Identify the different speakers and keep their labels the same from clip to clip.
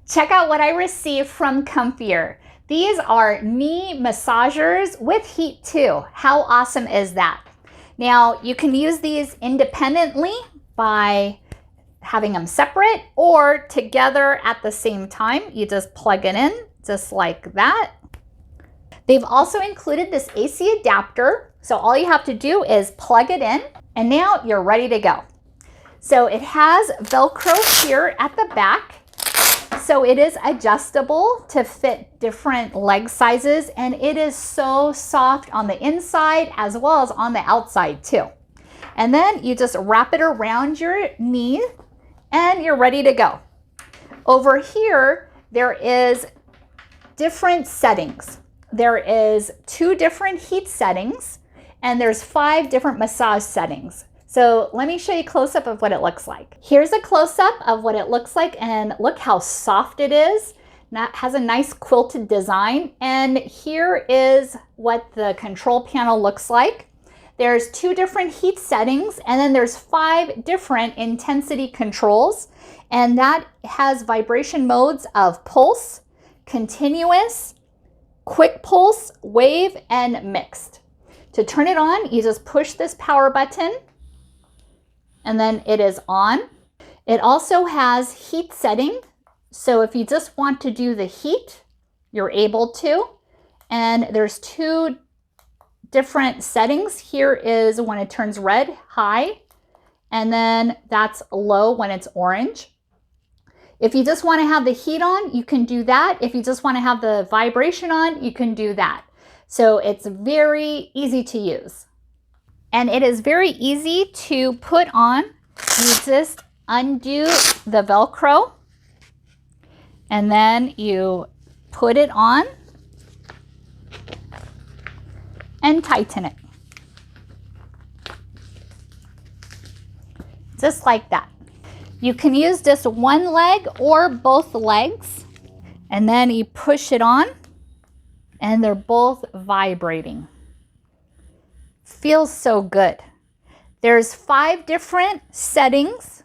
Speaker 1: Check out what I received from Comfier. These are knee massagers with heat too. How awesome is that? Now, you can use these independently by having them separate or together at the same time. You just plug it in just like that. They've also included this AC adapter. So all you have to do is plug it in and now you're ready to go. So it has Velcro here at the back. So it is adjustable to fit different leg sizes, and it is so soft on the inside as well as on the outside too. And then you just wrap it around your knee and you're ready to go. Over here, there is different settings. There is 2 different heat settings and there's 5 different massage settings. So let me show you a close-up of what it looks like. Here's a close-up of what it looks like, and look how soft it is. That has a nice quilted design. And here is what the control panel looks like. There's 2 different heat settings, and then there's 5 different intensity controls. And that has vibration modes of pulse, continuous, quick pulse, wave, and mixed. To turn it on, you just push this power button, and then it is on. It also has heat setting. So if you just want to do the heat, you're able to. And there's 2 different settings. Here is when it turns red, high, and then that's low when it's orange. If you just want to have the heat on, you can do that. If you just want to have the vibration on, you can do that. So it's very easy to use. And it is very easy to put on. You just undo the Velcro and then you put it on and tighten it. Just like that. You can use just one leg or both legs, and then you push it on and they're both vibrating. Feels so good. There's 5 different settings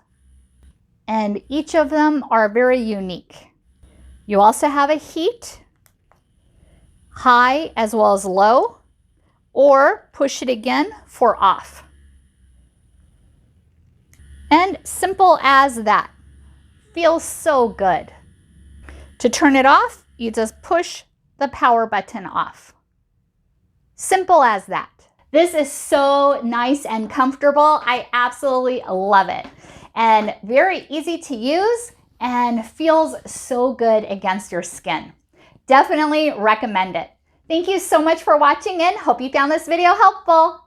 Speaker 1: and each of them are very unique. You also have a heat, high as well as low, or push it again for off. And simple as that. Feels so good. To turn it off, you just push the power button off. Simple as that. This is so nice and comfortable. I absolutely love it. And very easy to use and feels so good against your skin. Definitely recommend it. Thank you so much for watching and hope you found this video helpful.